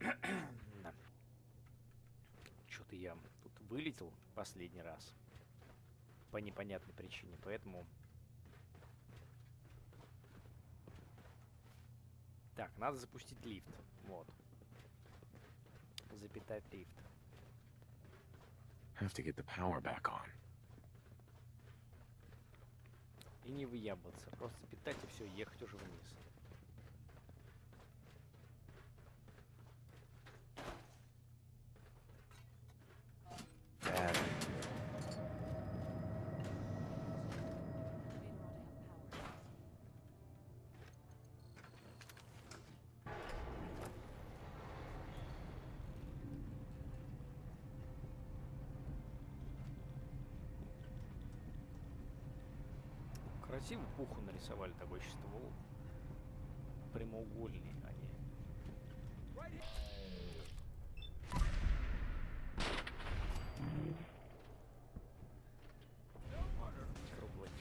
Да. Что-то я тут вылетел последний раз. По непонятной причине, поэтому... Так, надо запустить лифт. Вот. Запитать лифт. Have to get the power back on. И не выябываться. Просто запитать и все, ехать уже вниз. Красиво пуху нарисовали такой ствол. Прямоугольный, а не... Круглый.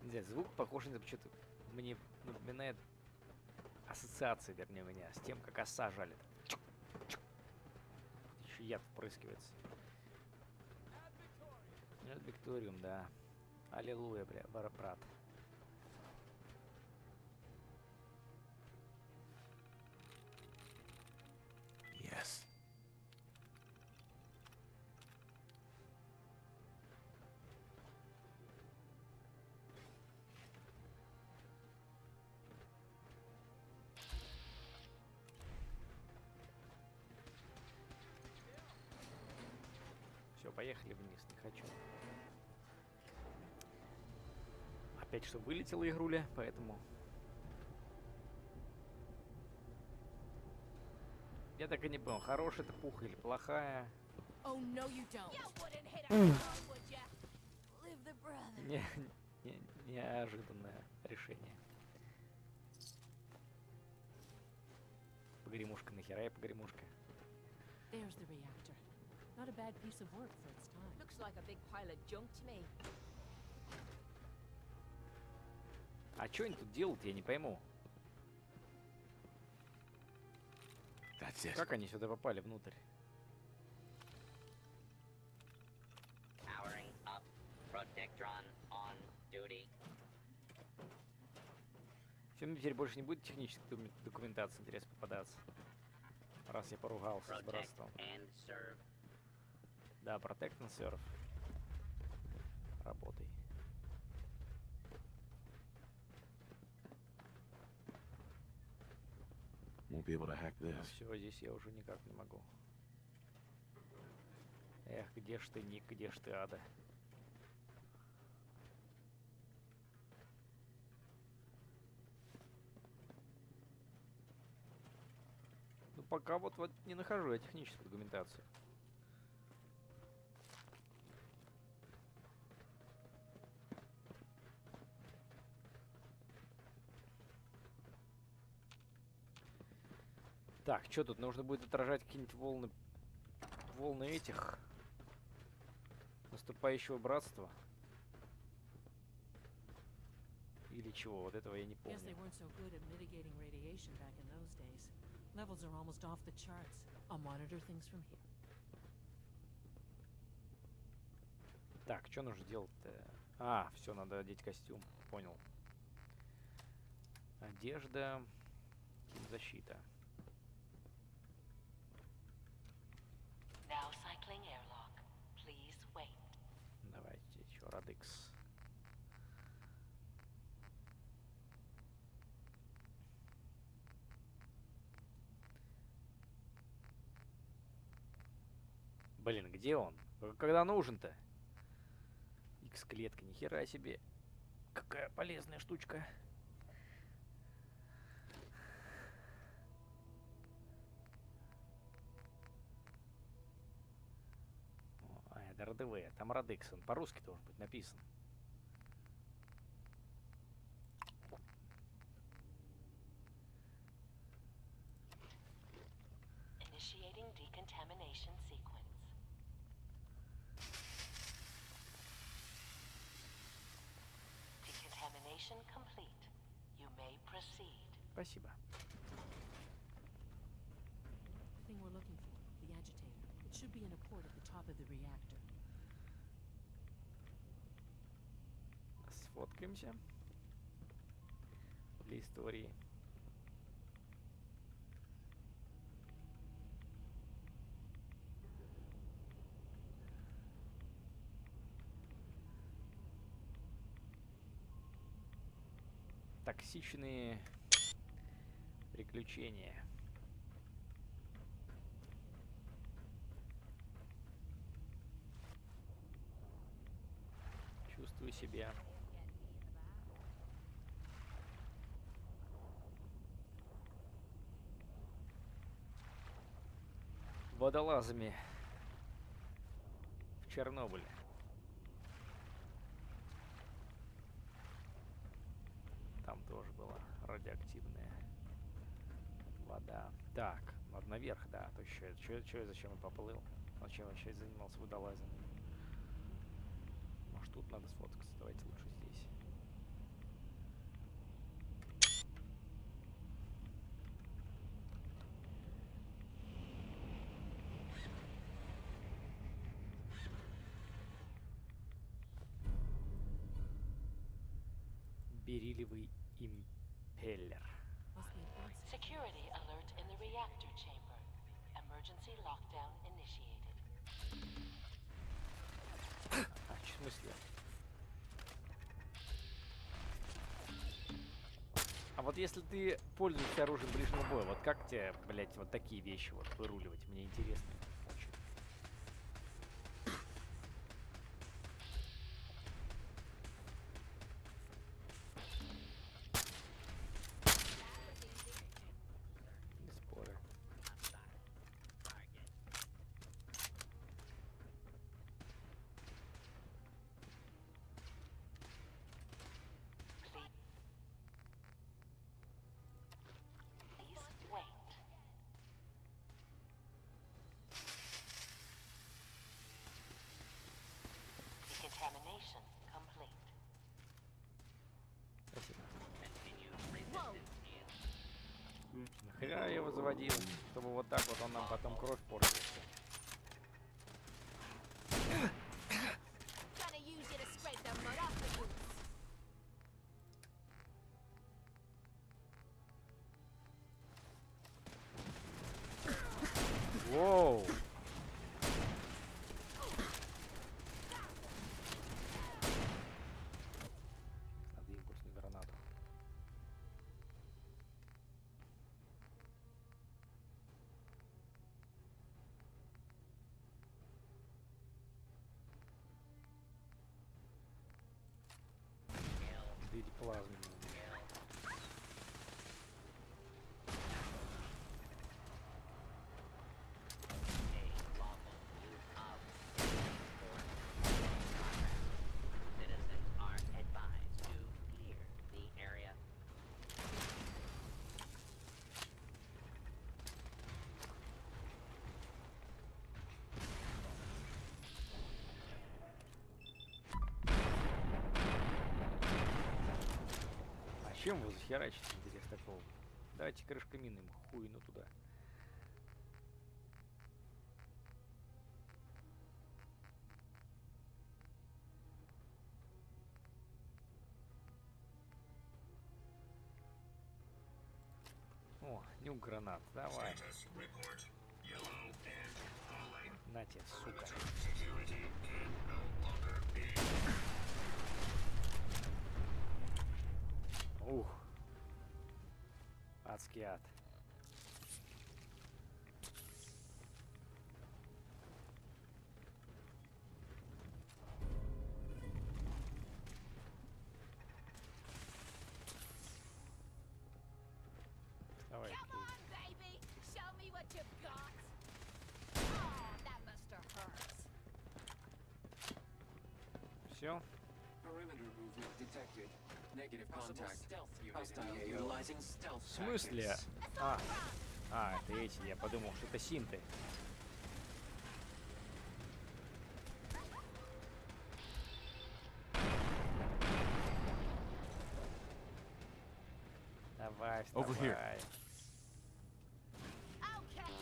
Не знаю, звук похож на что-то... Мне напоминает ассоциации, вернее, у меня с тем, как оса жалит. Еще яд впрыскивается. Викториум, да. Аллилуйя, брат. Yes. Все, поехали вниз, не хочу. Опять что, вылетела игруля, поэтому... Я так и не понял, хорошая это пуха или плохая. Неожиданное решение. Погремушка, нахера я погремушка? There's the reactor. Not a bad piece of work for its time. Looks like a big pile of junk to me. А что они тут делают, я не пойму. Как они сюда попали внутрь? Powering up. Protectron on duty. Все, мне теперь больше не будет технической документации, интересно, попадаться. Раз я поругался с братством. Да, Protect and Serve. Работай. Won't be able to hack this. Все, здесь я уже никак не могу. Эх, где ж ты, Ник, где ж ты, Ада? Ну, пока вот не нахожу я техническую документацию. Так, что тут? Нужно будет отражать какие-нибудь волны этих наступающего братства. Или чего? Вот этого я не помню. Так, что нужно делать-то? А, все, надо одеть костюм. Понял. Одежда. Защита. Давайте, что, Радикс. Блин, где он? Когда нужен-то? X-клетка, нихера себе. Какая полезная штучка. А, это РДВ, там Радикс, он по-русски должен быть написан. Initiating decontamination sequence. Decontamination complete. may proceed. Спасибо. The thing we're looking for, the agitator. It should be in a port at the top of the reactor. Сфоткаемся. Для истории. Токсичные приключения. Чувствую себя водолазами в Чернобыле. Там тоже была радиоактивная вода. Так, надо наверх, да. То что я зачем я поплыл? Зачем я сейчас занимался водолазами? Может, тут надо сфоткаться? Давайте лучше здесь. Бериллиевый импеллер. Must be a base. Security alert in the reactor chamber. Emergency lockdown initiated. В смысле? А вот если ты пользуешься оружием ближнего боя, вот как тебе, блять, вот такие вещи вот выруливать? Мне интересно. Очень. Без споры. Please wait. Decontamination complete. Спасибо. Whoa! Нахера я его заводил, чтобы вот так вот он нам потом кровь портил. Gonna use you to spread the mud off the boots. Воу! Надо импульсную гранату. Видите, плазменную. Citizens are advised to clear the area. А чем вы захерачите, интерес такого? Давайте крышками ему хуйну туда. О, нюк гранат, давай. На тебе, сука. Ух. Адский ад. Давай, Come Кейт. on, baby! Show me what you've got! Oh, that must have hurt. Все? Perimeter movement detected. Negative contact. Hostile utilizing stealth В смысле? tactics. Это эти, я подумал, что это синты. Давай, Over here. вставай. Okay.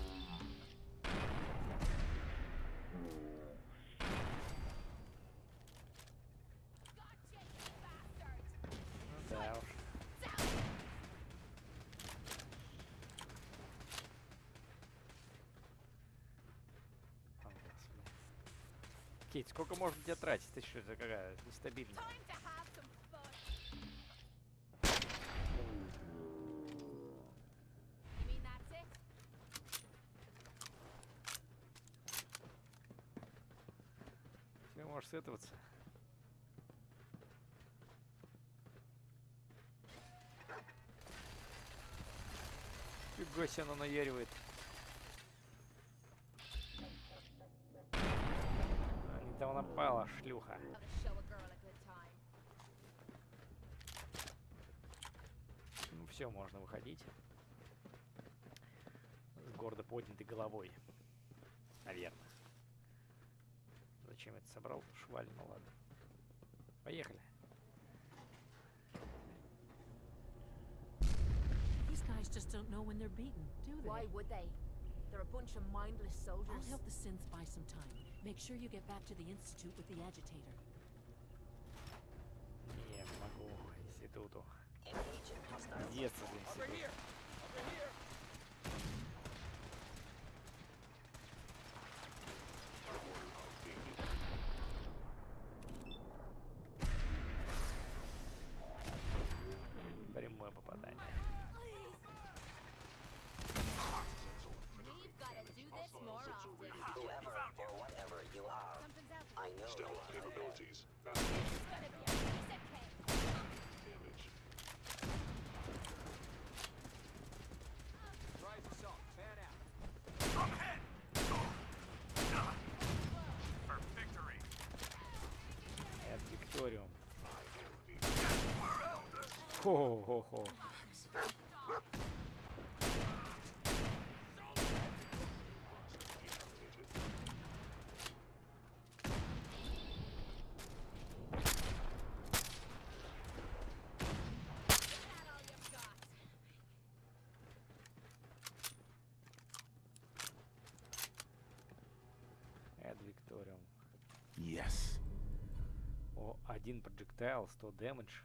Gotcha, you bastard. Ну да уж. О, Господи. Кейт, сколько можно тебя тратить? Ты что, это какая нестабильная? Time to have some fun. You mean that's it? Ты можешь сетоваться. Фига себе, она наяривает. Недавно напала, шлюха. How to show a girl a good time. Ну все, можно выходить. С гордо поднятой головой. Наверное. Зачем это собрал? Шваль, ну ладно. Поехали. These guys just don't know when they're beaten, do they? Why would they? They're a bunch of mindless soldiers. I'll help the synths buy some time. Make sure you get back to the Institute with the agitator. Не могу институту. Engaging hostile. Детство за институт. Прямое попадание. We've got to do this more often. Whoever or whatever you are, Something's out. I know Stealth that you capabilities. It's gonna be a piece of cake. Damage. Эд Викториум. Хо-хо-хо. That all you've got. Эд Викториум. Yes. О, 1 projectile, 100 damage.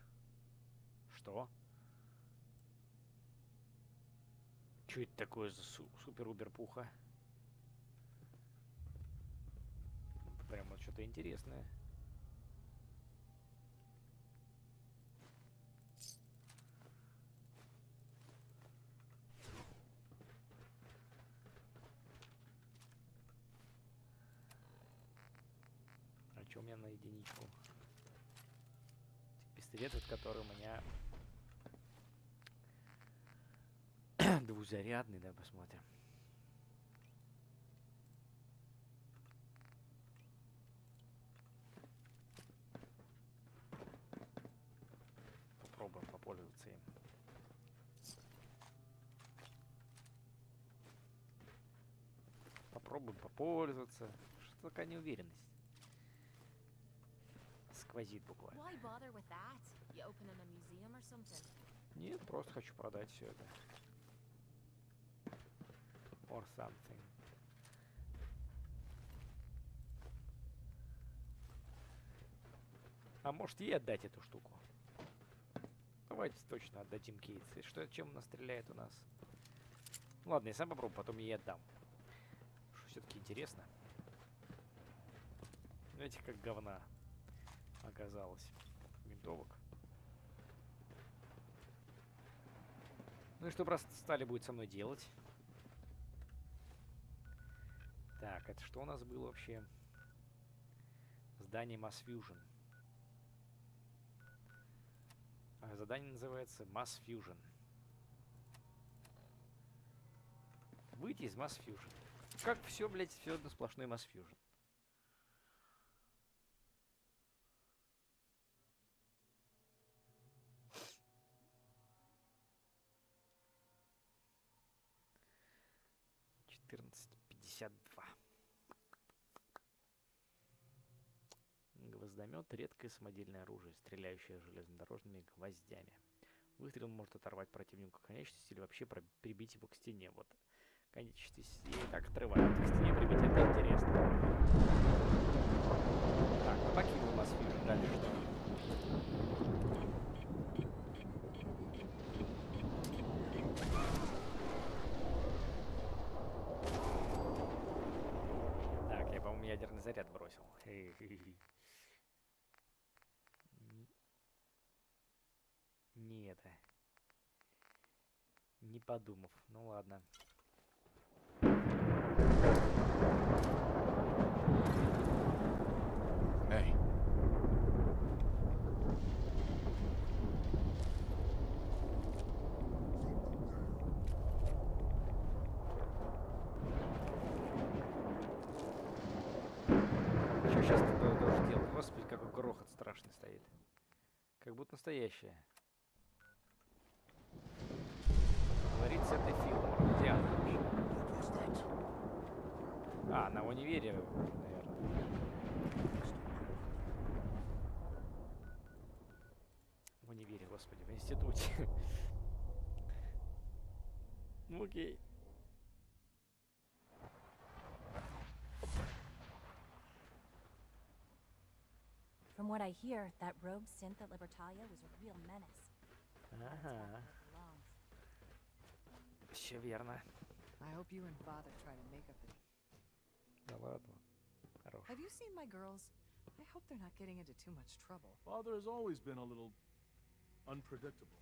Что? Чё это такое за супер-убер-пуха? Прям вот что-то интересное. А чё у меня на единичку? Пистолет, вот который у меня двузарядный, да, посмотрим. Попробуем попользоваться им. Попробуем попользоваться. Что такая неуверенность? Сквозит буквально. Why bother with that? You opening a museum or something? Нет, просто хочу продать все это. Or something. А может ей отдать эту штуку? Давайте точно отдадим Кейтс. И что, чем она стреляет у нас? Ну ладно, я сам попробую, потом ей отдам. Что все-таки интересно. Знаете, как говна оказалось. Винтовок. Ну и что просто стали будет со мной делать? Так, это что у нас было вообще? Здание Масс Фьюжн. А задание называется Масс Фьюжн. Выйти из Масс Фьюжн. Как все, блядь, все одно сплошной Масс Фьюжн. Гвоздомет — редкое самодельное оружие, стреляющее железнодорожными гвоздями. Выстрел может оторвать противнику конечности или вообще прибить его к стене. Вот конечности я и так отрываю. К стене прибить это интересно. Так, ну покинул Масс Фьюжн. Дальше что? Так, я, по-моему, ядерный заряд бросил. Не это. Не подумав. Ну ладно. Hey. Что сейчас ты должен делать? Господи, какой грохот страшный стоит. Как будто настоящее. Говорит с этой филмом. Где она вообще? А, на универе, наверное. В универе, господи, в институте. Ну окей. From what I hear, that rogue synth at Libertalia was a real menace. That's back Ага. where it belongs. Все верно. I hope you and Father try to make up the... Да ладно. Хорош. Have you seen my girls? I hope they're not getting into too much trouble. Father has always been a little unpredictable.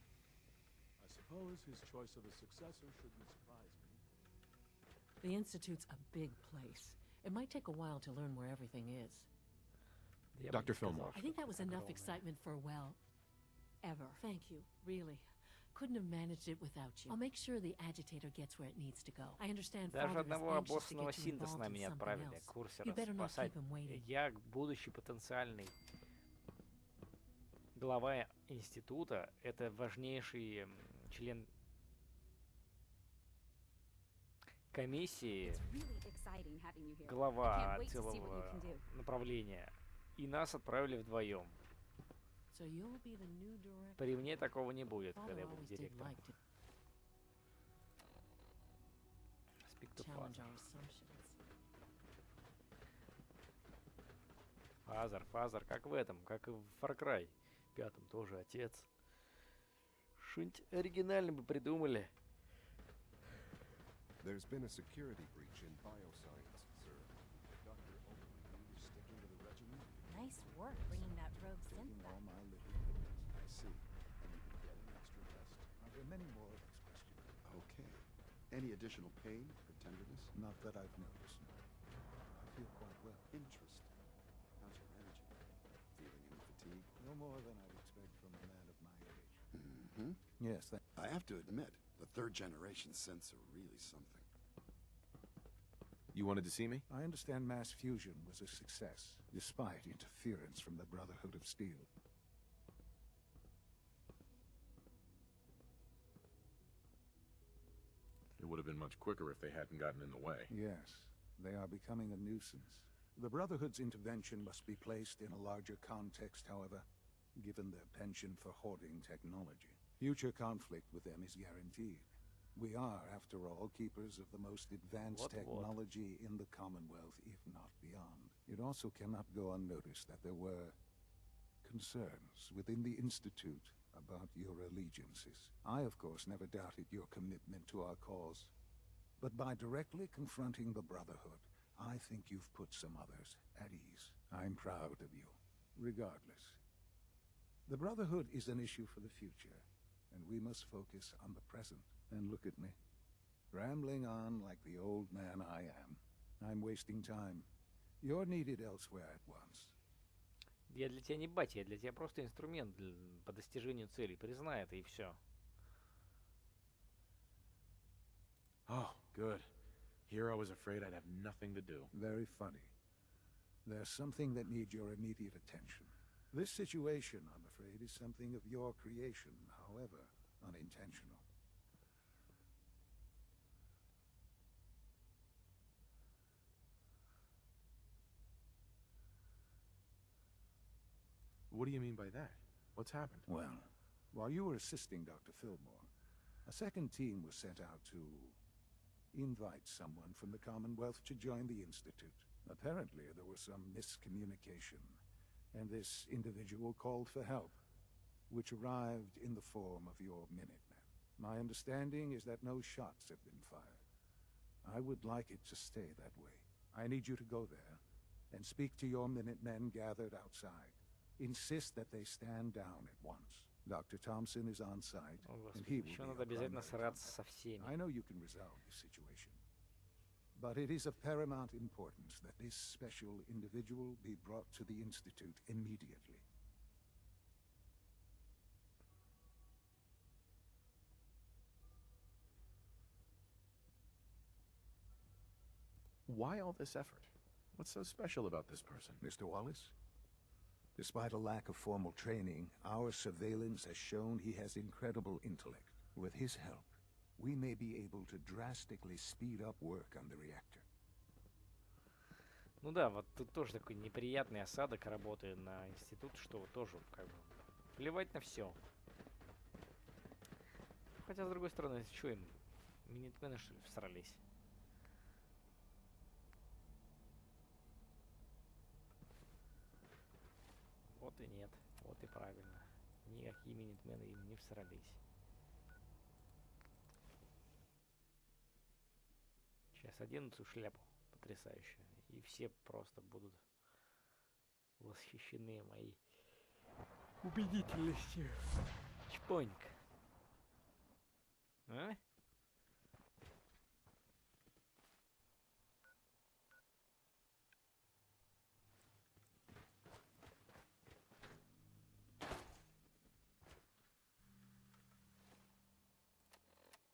I suppose his choice of a successor shouldn't surprise me. The Institute's a big place. It might take a while to learn where everything is. Я бы Dr. не сказал, Fillmore. I что think that was enough огромное. excitement for, well, ever. Thank you, really. Couldn't have managed it without you. I'll make sure the agitator gets where it needs to go. I understand Даже Father is одного anxious to обоссанного get you синта с involved нами in не something отправили. else. Курсера You better not спасать. keep him waiting. Я, будущий потенциальный глава института, это важнейший член комиссии, It's really exciting having you here. I глава can't wait to see what you целого can do. направления. И нас отправили вдвоем. So you'll be the new director. При мне такого не будет, Father когда я буду always did директором. like to Speak to challenge father. our assumptions. Фазер, как в этом, как и в Far Cry 5 тоже отец. Что-нибудь оригинально бы придумали. There's been a security breach in bioscience, sir. Dr. Oakley is sticking to the regimen. Nice work bringing that rogue synth Taking all back. my little hits. I see. And you can get an extra rest. Are there many more of these questions? Okay. Any additional pain or tenderness? Not that I've noticed, no. I feel quite well. Interesting. How's your energy? Feeling any fatigue? No more than I'd expect from a man of my age. Mm-hmm. Yes, I have to admit, the third generation synths are really something. You wanted to see me? I understand Mass Fusion was a success, despite interference from the Brotherhood of Steel. It would have been much quicker if they hadn't gotten in the way. Yes, they are becoming a nuisance. The Brotherhood's intervention must be placed in a larger context, however, given their penchant for hoarding technology. Future conflict with them is guaranteed. We are, after all, keepers of the most advanced technology in the Commonwealth, if not beyond. It also cannot go unnoticed that there were concerns within the Institute about your allegiances. I, of course, never doubted your commitment to our cause. But by directly confronting the Brotherhood, I think you've put some others at ease. I'm proud of you, regardless. The Brotherhood is an issue for the future, and we must focus on the present. And look at me, rambling on like the old man I am. I'm wasting time. You're needed elsewhere at once. Я для тебя не батя, я для тебя просто инструмент по достижению целей. Признай это и все. Oh, good. Here I was afraid I'd have nothing to do. Very funny. There's something that needs your immediate attention. This situation, I'm afraid, is something of your creation, however unintentional. What do you mean by that? What's happened? Well, While you were assisting Dr. Fillmore, a second team was sent out to invite someone from the Commonwealth to join the Institute. Apparently, there was some miscommunication, and this individual called for help, which arrived in the form of your Minutemen. My understanding is that no shots have been fired. I would like it to stay that way. I need you to go there and speak to your Minutemen gathered outside. Insist that they stand down at once. Dr. Thompson is on site, О, and he Господи, will еще be надо our обязательно primary сраться contact. со всеми. I know you can resolve this situation, but it is of paramount importance that this special individual be brought to the Institute immediately. Why all this effort? What's so special about this person? Mr. Wallace? Despite a lack of formal training, our surveillance has shown he has incredible intellect. With his help, we may be able to drastically speed up work on the reactor. Ну да, вот тут тоже такой неприятный осадок, работая на институт, что вот тоже как бы плевать на все. Хотя, с другой стороны, что им? Минитмены, что ли, всрались? Вот и нет, вот и правильно. Никакие минитмены им не всрались. Сейчас одену эту шляпу потрясающую, и все просто будут восхищены моей убедительностью. Чпонька. А?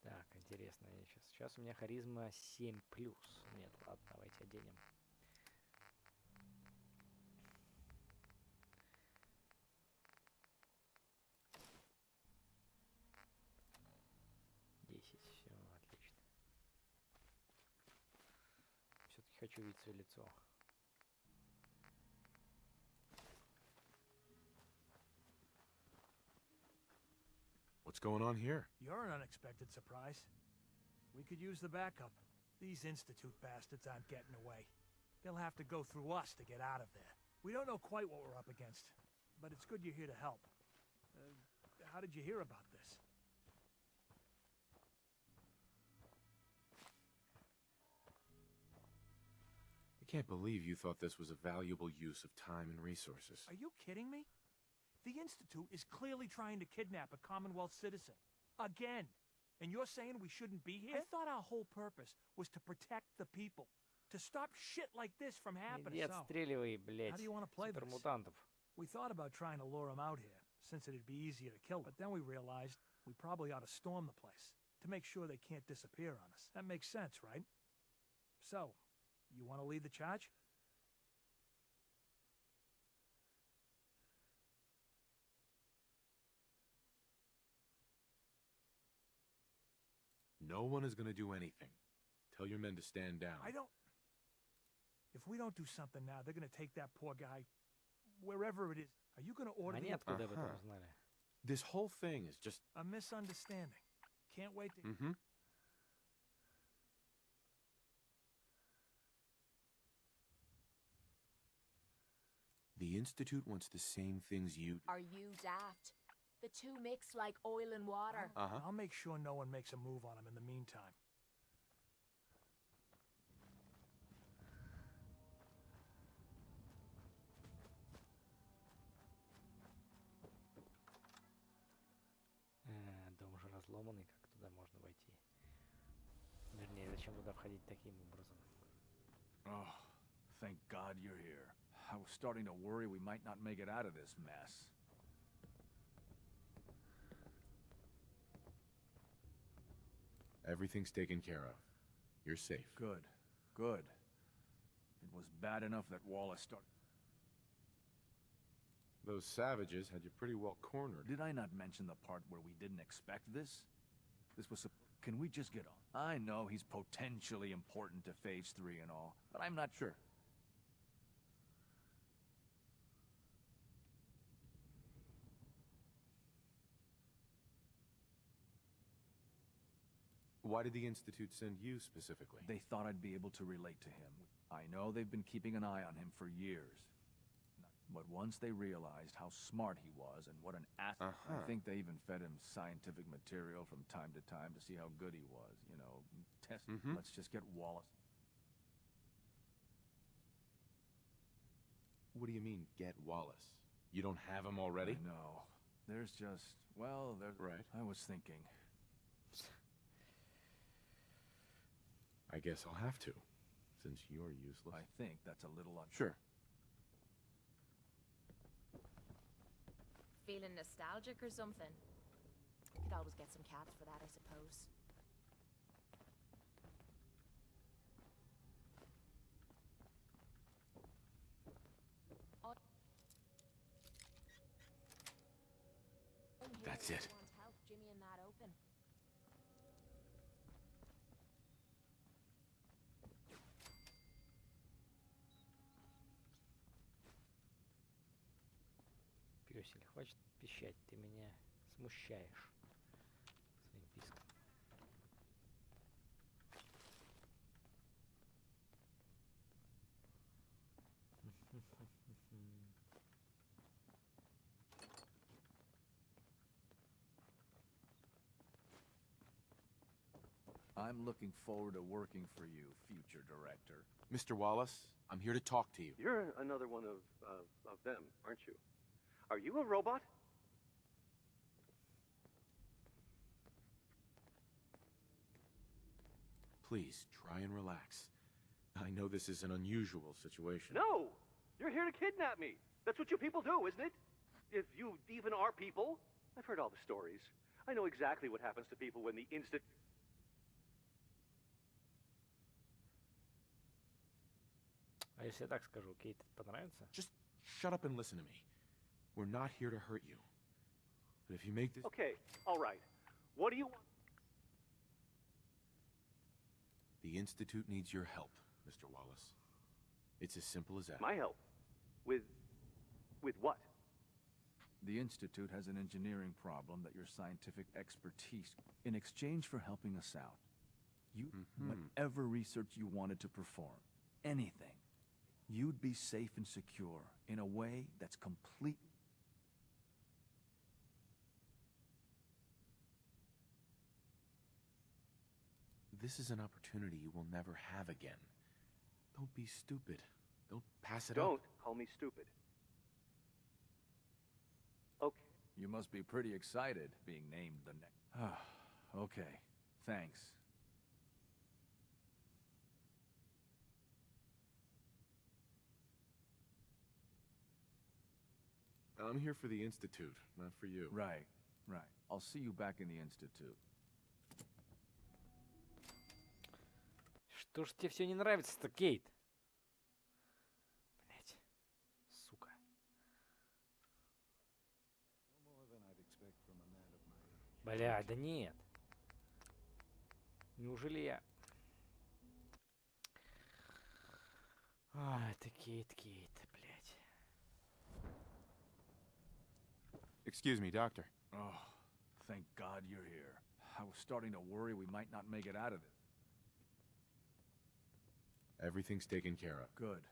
Так, интересно, я сейчас у меня харизма 7+. Нет, ладно, давайте оденем. Все, отлично. Все-таки хочу видеть свое лицо. What's going on here? You're an unexpected surprise. We could use the backup. These Institute bastards aren't getting away. They'll have to go through us to get out of there. We don't know quite what we're up against, but it's good you're here to help. How did you hear about this? I can't believe you thought this was a valuable use of time and resources. Are you kidding me? The Institute is clearly trying to kidnap a Commonwealth citizen. Again. And you're saying we shouldn't be here? I thought our whole purpose was to protect the people. To stop shit like this from happening. Иди отстреливай, блядь, How do you want to play this? супермутантов. We thought about trying to lure them out here, since it'd be easier to kill them. But then we realized we probably ought to storm the place, to make sure they can't disappear on us. That makes sense, right? So, you want to lead the charge? No one is going to do anything. Tell your men to stand down. I don't... If we don't do something now, they're going to take that poor guy wherever it is. Are you going to order Они the... откуда об этом узнали? This whole thing is just... A misunderstanding. Can't wait to... Mm-hmm. The Institute wants the same things you do. Are you daft? The two mix like oil and water. Uh-huh. I'll make sure no one makes a move on him in the meantime. Дом уже разломанный, как туда можно войти? Вернее, зачем туда входить таким образом? Oh, thank God you're here. I was starting to worry we might not make it out of this mess. Everything's taken care of. You're safe. Good. Good. It was bad enough that Wallace started... Those savages had you pretty well cornered. Did I not mention the part where we didn't expect this? This was... Can we just get on? I know he's potentially important to Phase 3 and all, but I'm not sure. Why did the Institute send you specifically? They thought I'd be able to relate to him. I know they've been keeping an eye on him for years. But once they realized how smart he was and what an asset, I think they even fed him scientific material from time to time to see how good he was. You know, test. Let's just get Wallace. What do you mean, get Wallace? You don't have him already? No. There's just, well, there's... Right. I was thinking. I guess I'll have to, since you're useless. I think that's a little Sure. Feeling nostalgic or something? Could always get some cats for that, I suppose. That's it. Want help Jimmy in that open? Пёсель, хватит пищать, ты меня смущаешь своим писком. I'm looking forward to working for you, future director. Mr. Wallace, I'm here to talk to you. You're another one of them, aren't you? Are you a robot? Please, try and relax. I know this is an unusual situation. No! You're here to kidnap me. That's what you people do, isn't it? If you even are people. I've heard all the stories. I know exactly what happens to people when the Institute... А если я так скажу, Кейт понравится? Just shut up and listen to me. We're not here to hurt you. But if you make this... Okay, all right. What do you want? The Institute needs your help, Mr. Wallace. It's as simple as that. My help? With what? The Institute has an engineering problem that your scientific expertise... In exchange for helping us out, you... Whatever research you wanted to perform, anything, you'd be safe and secure in a way that's complete... This is an opportunity you will never have again. Don't be stupid. Don't pass it up. Don't call me stupid. Okay. You must be pretty excited being named the next... Okay, thanks. I'm here for the Institute, not for you. Right, right. I'll see you back in the Institute. Что ж тебе все не нравится-то, Кейт? Блять, сука. Бля, да нет. Неужели я... А, это Кейт, блять. Excuse me, Doctor. Oh, thank God you're here. I was starting to worry we might not make it out of it. Everything's taken care of. Good.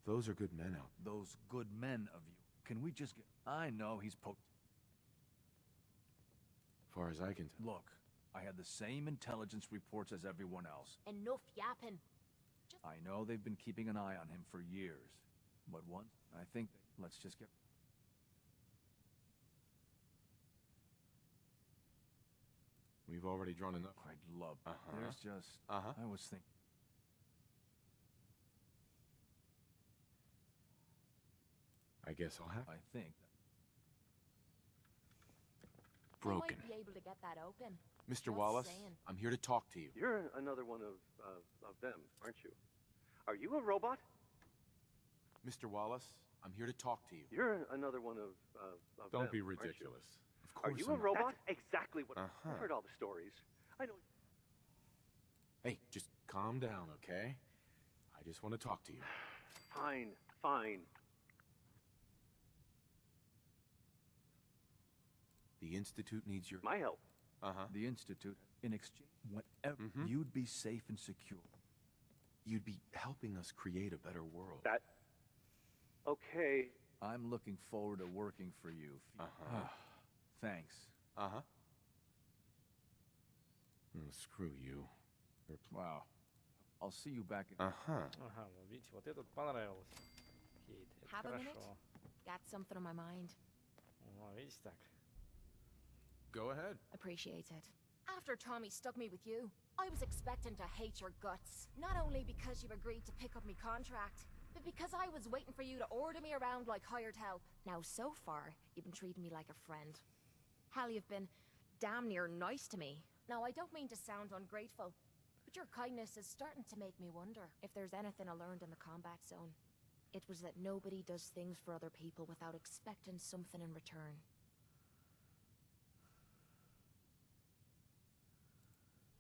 Those are good men out. Those good men of you. Can we just get... I know he's Far as I can tell. Look, I had the same intelligence reports as everyone else. Enough yapping. I know they've been keeping an eye on him for years. But I think... Let's just get... We've already drawn enough. I'd love... There's just... I was thinking... I guess I'll have... I think... Broken. You might be able to get that open. Mr. Just Wallace, saying. I'm here to talk to you. You're another one of them, aren't you? Are you a robot? Mr. Wallace, I'm here to talk to you. You're another one of Don't them, be aren't you? ridiculous. Of Are course you a I'm robot? That's exactly what... Uh-huh. I've heard all the stories. I know... Hey, just calm down, okay? I just want to talk to you. Fine, fine. The Institute needs your... My help. Uh-huh. The Institute, in exchange, whatever, you'd be safe and secure. You'd be helping us create a better world. That... Okay. I'm looking forward to working for you. Uh-huh. Thanks. Uh-huh. Oh, screw you. Wow. I'll see you back in... Uh-huh. Ага, вот видите, вот этот понравилось. Кейт, это Have a minute? хорошо. Got something on my mind. О, видите так? Go ahead. Appreciate it. After Tommy stuck me with you, I was expecting to hate your guts. Not only because you agreed to pick up me contract, but because I was waiting for you to order me around like hired help. Now, so far, you've been treating me like a friend. Hell, you've been damn near nice to me. Now, I don't mean to sound ungrateful, but your kindness is starting to make me wonder if there's anything I learned in the combat zone. It was that nobody does things for other people without expecting something in return.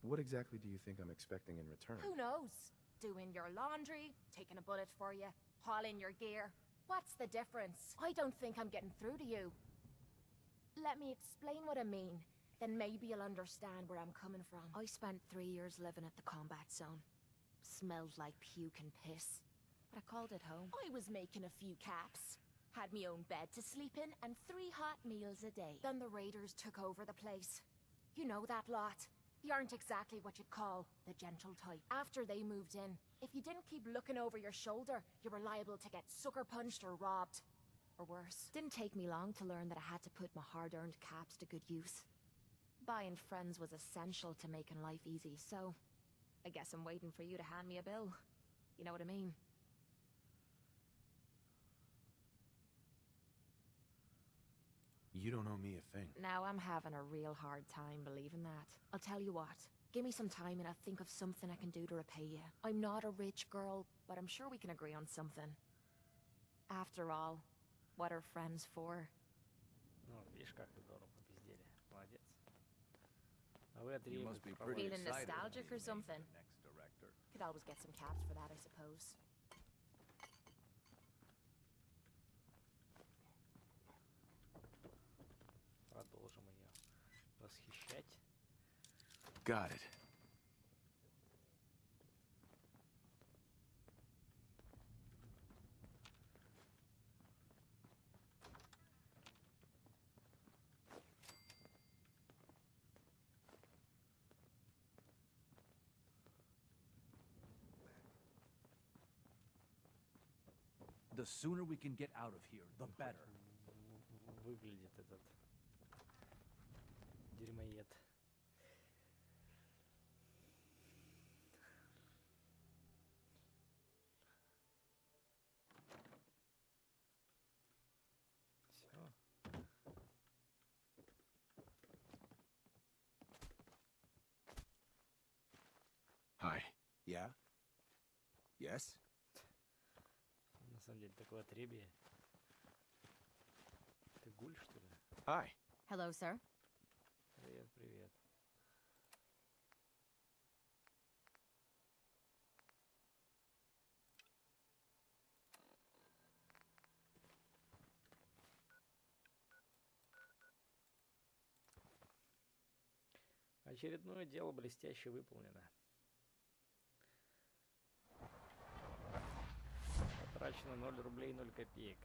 What exactly do you think I'm expecting in return? Who knows? Doing your laundry, taking a bullet for you, hauling your gear. What's the difference? I don't think I'm getting through to you. Let me explain what I mean. Then maybe you'll understand where I'm coming from. I spent 3 years living at the combat zone. Smelled like puke and piss. But I called it home. I was making a few caps. Had me own bed to sleep in and 3 hot meals a day. Then the raiders took over the place. You know that lot. You aren't exactly what you'd call the gentle type. After they moved in, if you didn't keep looking over your shoulder, you were liable to get sucker punched or robbed. Or worse. Didn't take me long to learn that I had to put my hard-earned caps to good use. Buying friends was essential to making life easy, so I guess I'm waiting for you to hand me a bill. You know what I mean? You don't owe me a thing. Now I'm having a real hard time believing that. I'll tell you what. Give me some time and I'll think of something I can do to repay you. I'm not a rich girl, but I'm sure we can agree on something. After all, what are friends for? Ну, видишь, как здорово попиздели. Молодец. А вы You must be pretty Feeling excited nostalgic to or be something? the next director. Could always get some caps for that, I suppose. Продолжим ее восхищать. Got it. The sooner we can get out of here, the better. Выглядит этот дерьмоед. Все. Hi. Yeah? Yes? На самом деле такое отребье. Ты гуль, что ли? Hi. Hello, sir. Привет, привет. Очередное дело блестяще выполнено. Потрачено 0 рублей 0 копеек.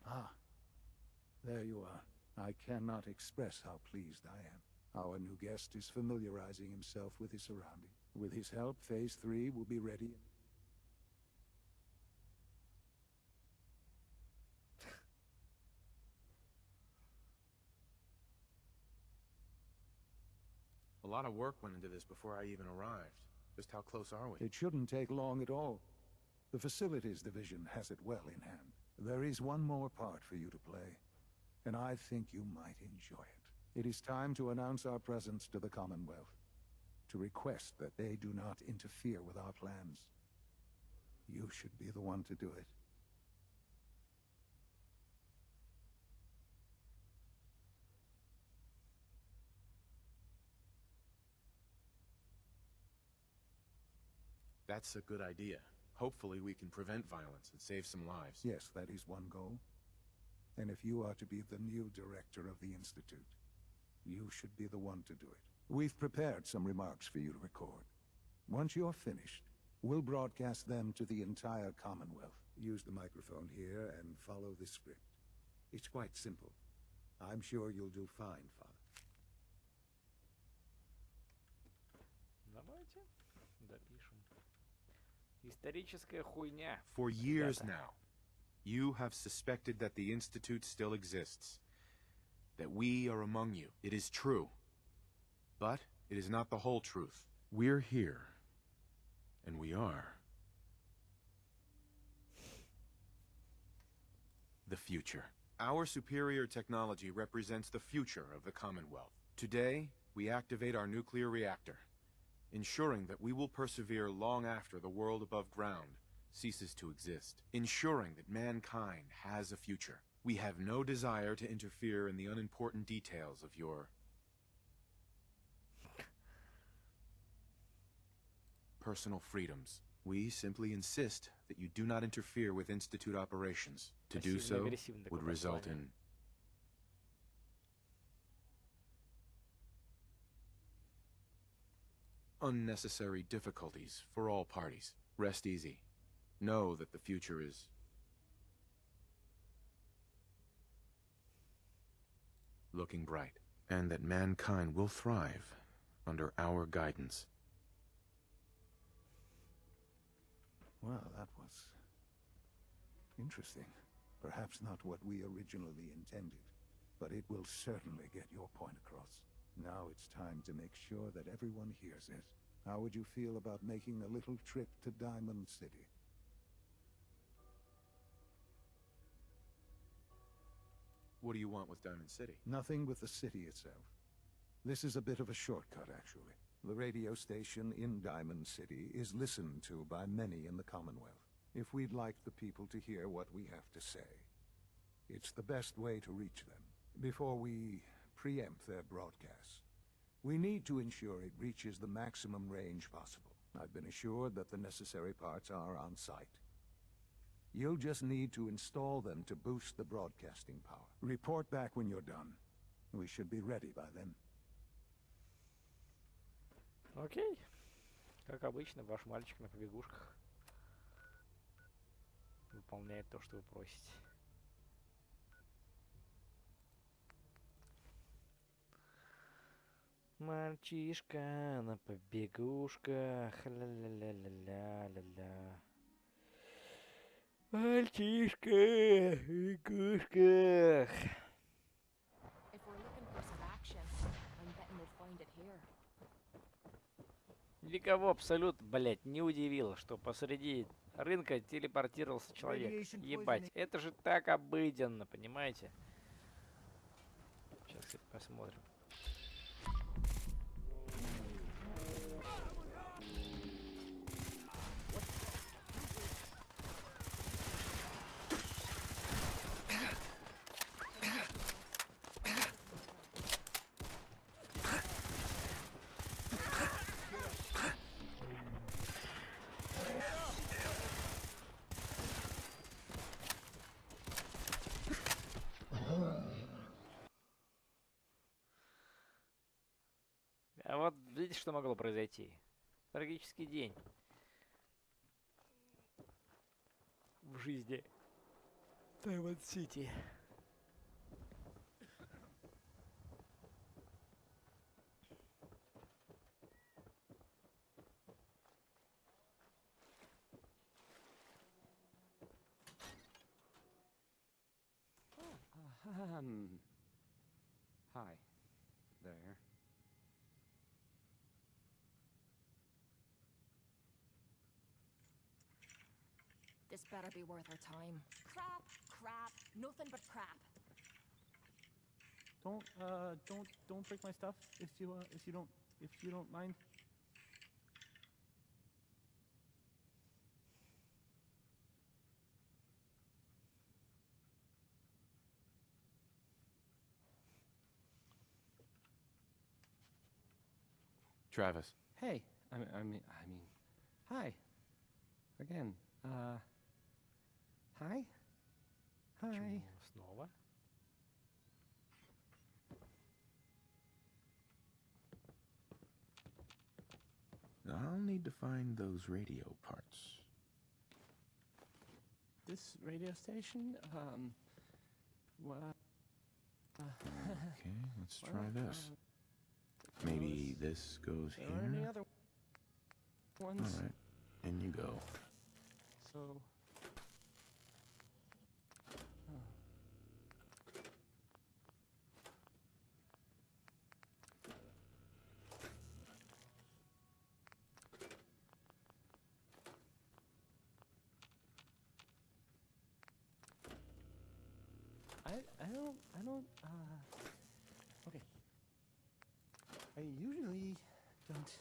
Ah, there you are. I cannot express how pleased I am. Our new guest is familiarizing himself with his surroundings. With his help, Phase 3 will be ready. A lot of work went into this before I even arrived. Just how close are we? It shouldn't take long at all. The Facilities Division has it well in hand. There is one more part for you to play, and I think you might enjoy it. It is time to announce our presence to the Commonwealth, to request that they do not interfere with our plans. You should be the one to do it. That's a good idea. Hopefully we can prevent violence and save some lives. Yes, that is one goal. And if you are to be the new director of the Institute, you should be the one to do it. We've prepared some remarks for you to record. Once you're finished, we'll broadcast them to the entire Commonwealth. Use the microphone here and follow the script. It's quite simple. I'm sure you'll do fine, Father. Давайте допишем. Историческая хуйня. For years now, you have suspected that the Institute still exists. That we are among you. It is true. But it is not the whole truth. We're here. And we are the future. Our superior technology represents the future of the Commonwealth. Today, we activate our nuclear reactor, ensuring that we will persevere long after the world above ground ceases to exist, ensuring that mankind has a future. We have no desire to interfere in the unimportant details of your personal freedoms. We simply insist that you do not interfere with Institute operations. To do so would result in unnecessary difficulties for all parties. Rest easy. Know that the future is looking bright, and that mankind will thrive under our guidance. Well, that was interesting. Perhaps not what we originally intended, but it will certainly get your point across. Now it's time to make sure that everyone hears it. How would you feel about making a little trip to Diamond City? What do you want with Diamond City? Nothing with the city itself. This is a bit of a shortcut, actually. The radio station in Diamond City is listened to by many in the Commonwealth. If we'd like the people to hear what we have to say, it's the best way to reach them. Before we preempt their broadcasts, we need to ensure it reaches the maximum range possible. I've been assured that the necessary parts are on site. You'll just need to install them to boost the broadcasting power. Report back when you're done. We should be ready by then. Окей. Как обычно, ваш мальчик на побегушках выполняет то, что вы просите. Мальчишка на побегушках. Ля-ля-ля-ля-ля-ля-ля. Мальчишка на побегушках. If we're looking for some action, I'm betting we'd find it here. Никого абсолютно, блять, не удивило, что посреди рынка телепортировался человек. Ебать, это же так обыденно, понимаете? Сейчас посмотрим. А вот видите, что могло произойти? Трагический день в жизни Тайвань-Сити. Hi there. This better be worth our time. Crap, crap, nothing but crap. Don't break my stuff if you don't mind. Travis. Hey, I mean, hi. again. Hi? Hi. Почему снова? I'll need to find those radio parts. This radio station, well... Okay, let's try this. Maybe this goes There aren't any here? other ones. Alright, in you go. So... I don't, okay. I usually don't...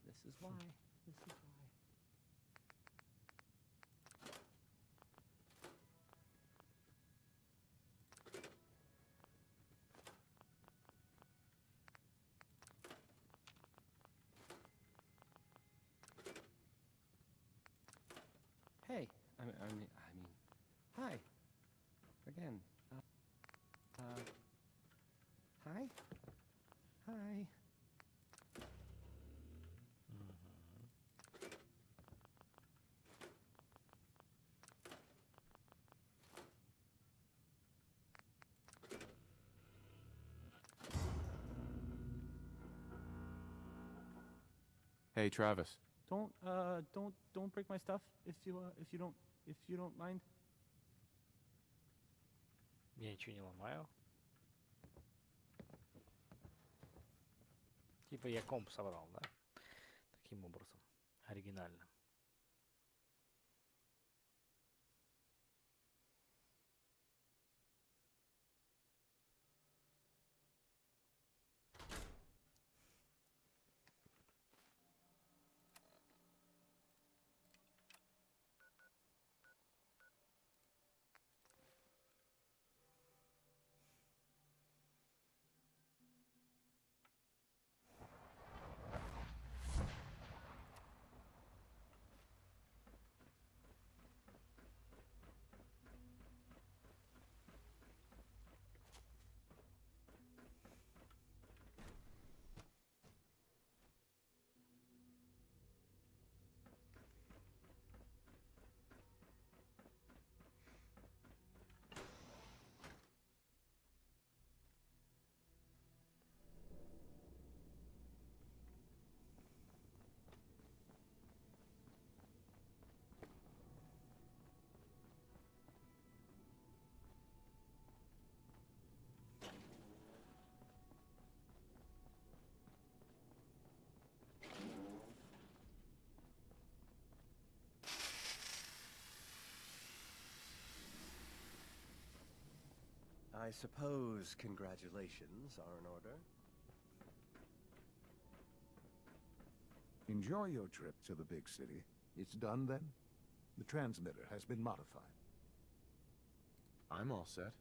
This is why. This is why. Hey, I mean, hi. Again. Hi? Hi. Hey, Travis. Don't break my stuff if you don't mind. Я ничего не ломаю. Типа я комп собрал, да? Таким образом. Оригинально. I suppose congratulations are in order. Enjoy your trip to the big city. It's done then? The transmitter has been modified. I'm all set.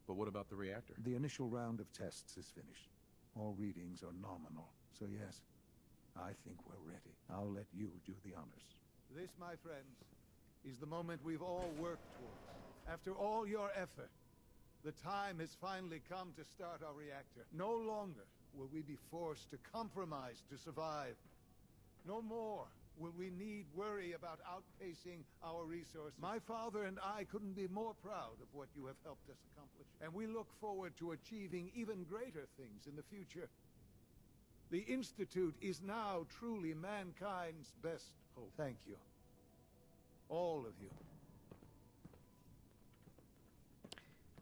But what about the reactor? The initial round of tests is finished. All readings are nominal, so yes, I think we're ready. I'll let you do the honors. This, my friends, is the moment we've all worked towards. After all your effort, the time has finally come to start our reactor. No longer will we be forced to compromise to survive. No more will we need worry about outpacing our resources. My father and I couldn't be more proud of what you have helped us accomplish, and we look forward to achieving even greater things in the future. The Institute is now truly mankind's best hope. Thank you. All of you.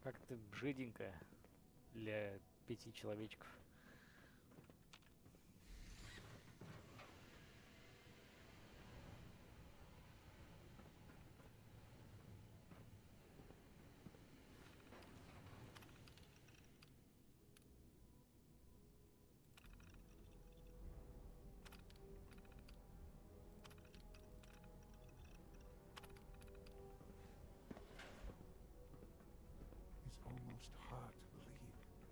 Как-то жиденько для 5 человечков.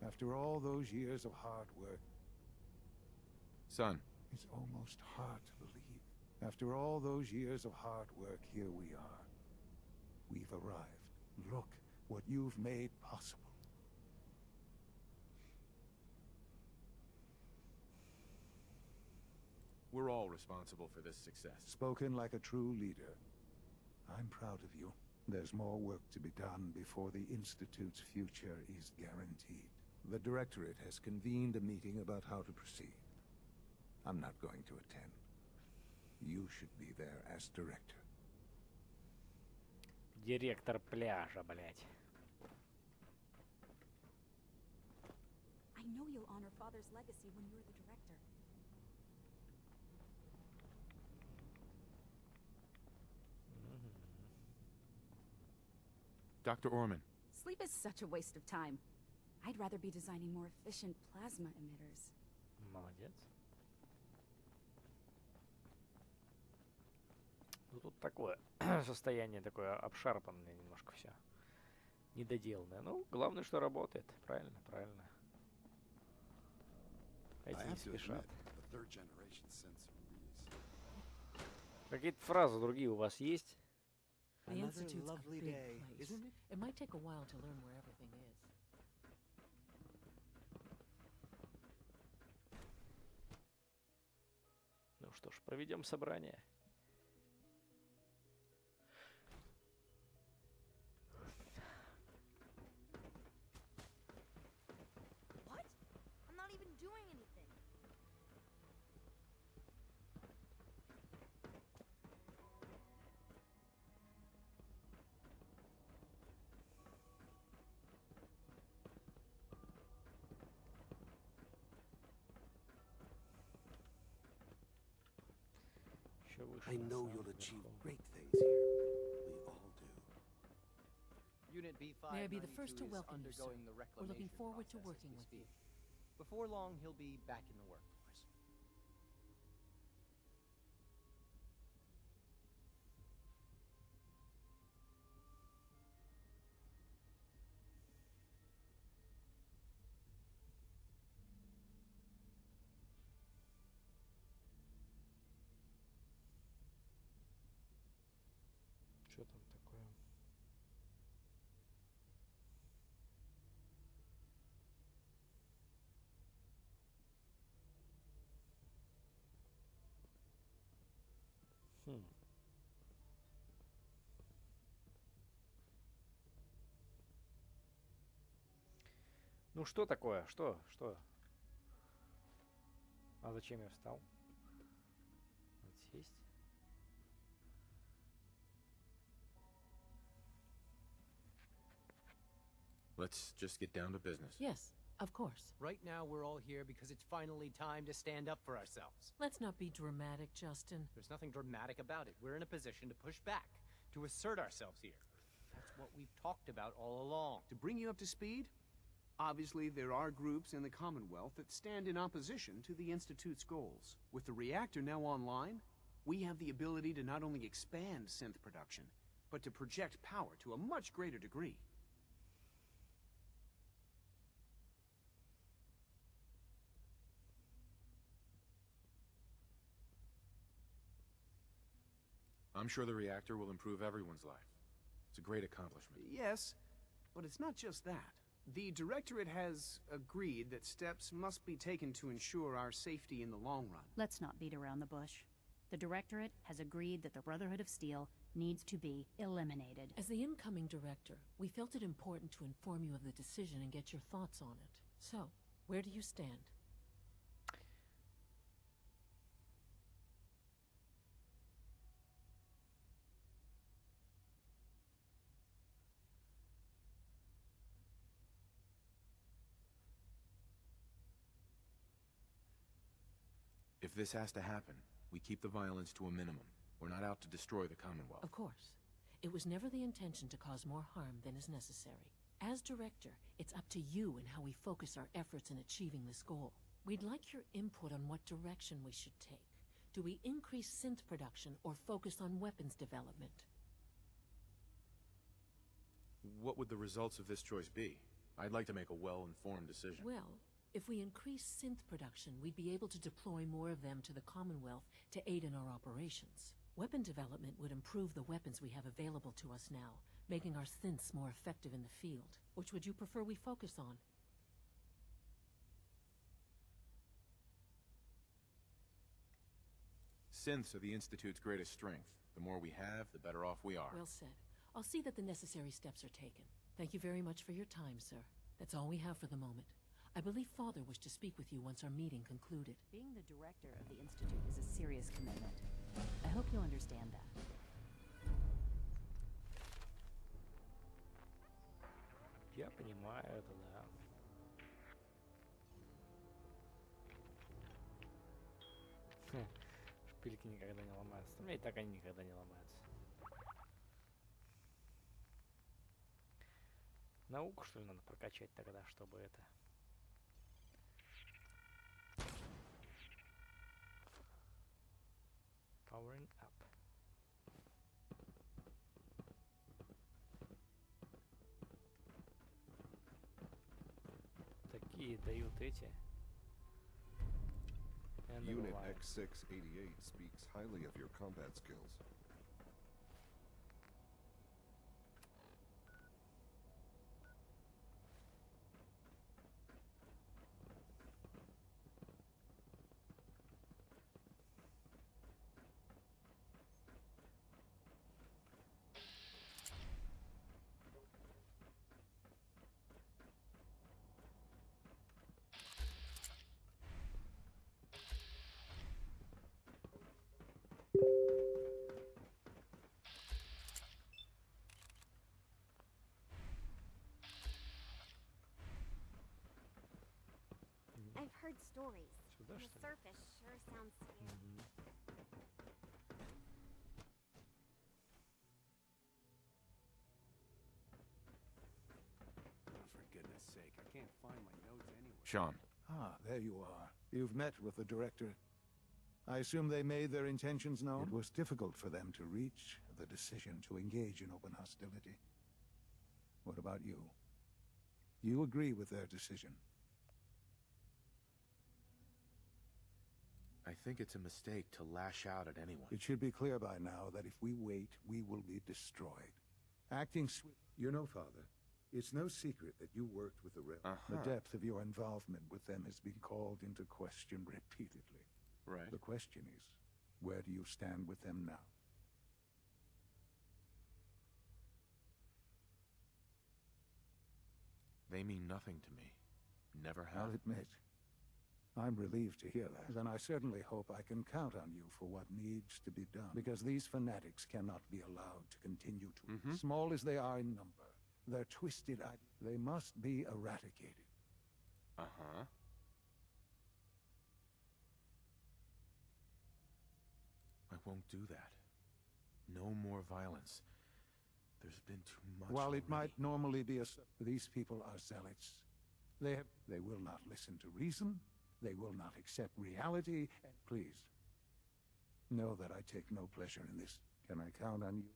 After all those years of hard work. Son. It's almost hard to believe. After all those years of hard work, here we are. We've arrived. Look what you've made possible. We're all responsible for this success. Spoken like a true leader. I'm proud of you. There's more work to be done before the Institute's future is guaranteed. The Directorate has convened a meeting about how to proceed. I'm not going to attend. You should be there as director. Директор пляжа, блядь. I know you'll honor Father's legacy when you're the director. Dr. Orman. Sleep is such a waste of time. I'd rather be designing more efficient plasma emitters. Молодец. Ну тут такое состояние такое обшарпанное немножко все. Недоделанное. Ну, главное, что работает. Правильно, правильно. Эти не спешат. Какие-то фразы другие у вас есть? The Institute's a big place. It might take a while to learn where everything is. Ну что ж, проведем собрание. What? I'm not even doing anything. I know you'll achieve great things here. We all do. Unit B5 May I be the first to welcome you, sir. undergoing the We're looking reclamation forward to process as working we with you. speak. Before long, he'll be back in the workforce. Что там такое? Ну что такое? Что? Что? А зачем я встал? Отсесть. Let's just get down to business. Yes, of course. Right now, we're all here because it's finally time to stand up for ourselves. Let's not be dramatic, Justin. There's nothing dramatic about it. We're in a position to push back, to assert ourselves here. That's what we've talked about all along. To bring you up to speed, obviously there are groups in the Commonwealth that stand in opposition to the Institute's goals. With the reactor now online, we have the ability to not only expand synth production, but to project power to a much greater degree. I'm sure the reactor will improve everyone's life. It's a great accomplishment. Yes, but it's not just that. The Directorate has agreed that steps must be taken to ensure our safety in the long run. Let's not beat around the bush. The Directorate has agreed that the Brotherhood of Steel needs to be eliminated. As the incoming director, we felt it important to inform you of the decision and get your thoughts on it. So, where do you stand? If this has to happen, we keep the violence to a minimum. We're not out to destroy the Commonwealth. Of course. It was never the intention to cause more harm than is necessary. As director, it's up to you and how we focus our efforts in achieving this goal. We'd like your input on what direction we should take. Do we increase synth production or focus on weapons development? What would the results of this choice be? I'd like to make a well-informed decision. Well, If we increase synth production, we'd be able to deploy more of them to the Commonwealth to aid in our operations. Weapon development would improve the weapons we have available to us now, making our synths more effective in the field. Which would you prefer we focus on? Synths are the Institute's greatest strength. The more we have, the better off we are. Well said. I'll see that the necessary steps are taken. Thank you very much for your time, sir. That's all we have for the moment. I believe Father wished to speak with you once our meeting concluded. Being the director of the Institute is a serious commitment. I hope you'll understand that. Я понимаю это, да. Шпильки никогда не ломаются. У меня и так они никогда не ломаются. Науку, что ли, надо прокачать тогда, чтобы это... Powering up. Такие дают эти. Unit X688 speaks highly of your combat skills. I've heard stories. Сюда, The что ли? surface sure sounds scary. Oh, for goodness sake, I can't find my notes anywhere. Sean. Ah, there you are. You've met with the director. I assume they made their intentions known? It was difficult for them to reach the decision to engage in open hostility. What about you? You agree with their decision? I think it's a mistake to lash out at anyone. It should be clear by now that if we wait, we will be destroyed. Acting swift... You know, Father, it's no secret that you worked with the Realm. The depth of your involvement with them has been called into question repeatedly. Right. The question is, where do you stand with them now? They mean nothing to me. Never have. I'll admit, I'm relieved to hear that. And I certainly hope I can count on you for what needs to be done. Because these fanatics cannot be allowed to continue to... Small as they are in number, their twisted ideas, they must be eradicated. Uh-huh. I won't do that. No more violence. There's been too much While it already. might normally be a... These people are zealots. They will not listen to reason. They will not accept reality. And please, know that I take no pleasure in this. Can I count on you?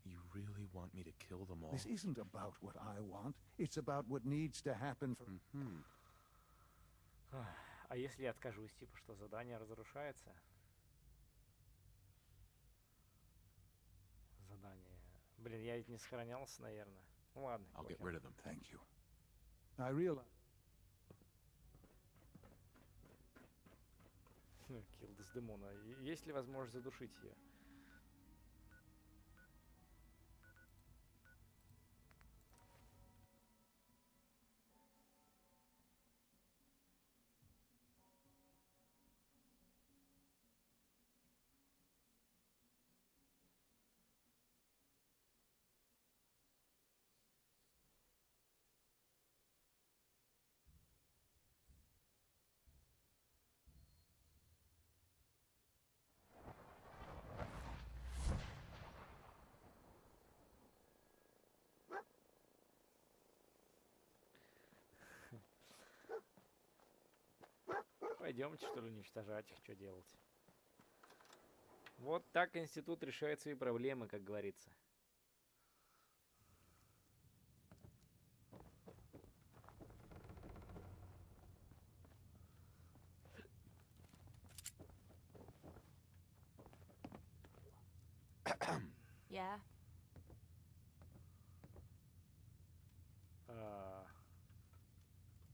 You really want me to kill them all? This isn't about what I want. It's about what needs to happen for... А если я откажусь, типа, что задание разрушается? Задание... Блин, я ведь не сохранялся, наверное. Ну ладно. I'll get rid of them. Thank you. I realize... Килл Дездемона. Есть ли возможность задушить ее? Пойдемте, что ли, уничтожать их, что делать? Вот так институт решает свои проблемы, как говорится. Yeah?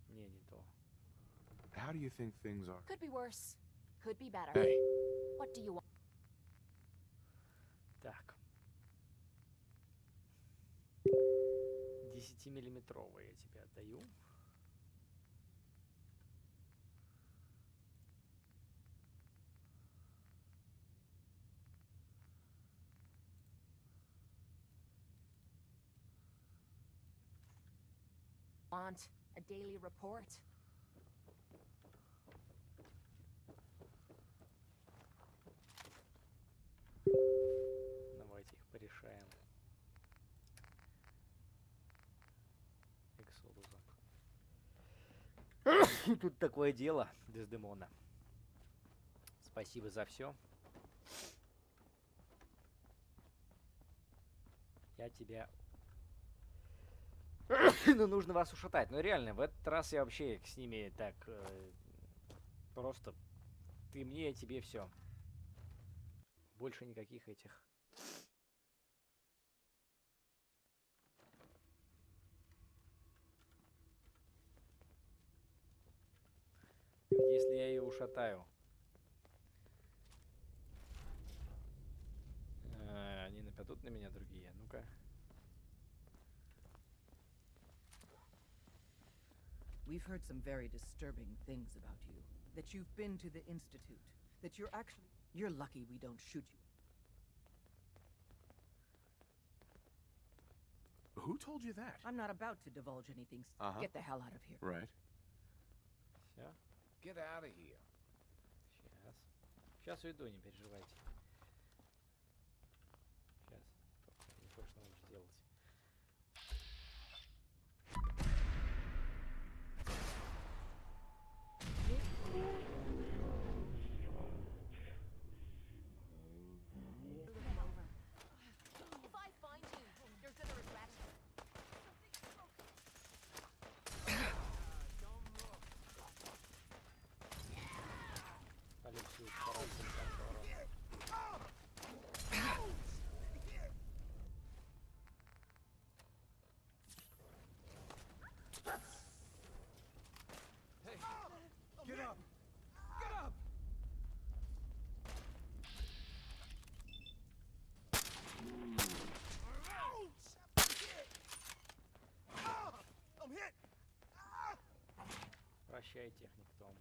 Не, не то. How do you think things are? Could be worse. Could be better. Hey. What do you want? Так. 10-миллиметровый я тебе отдаю. Want a daily report? Давайте их порешаем. Эксодусом. Тут такое дело, Дездемона. Спасибо за все. Я тебя... Ну, нужно вас ушатать. Но реально, в этот раз я вообще с ними так... просто... Ты мне, я тебе, все. Больше никаких этих... Если я ее ушатаю... Они нападут на меня другие. Ну-ка. We've heard some very disturbing things about you. That you've been to the Institute. That you're actually... You're lucky we don't shoot you. Who told you that? I'm not about to divulge anything. Get the hell out of here. Right. Все. Get out of here. Сейчас. Сейчас уйду, не переживайте. Сейчас. Не то, что нужно сделать. If I find you, you're gonna regret it. Алексей, старайся не так здорово. Hey, get up! Get up! I'm hit! Прощай, техник Том.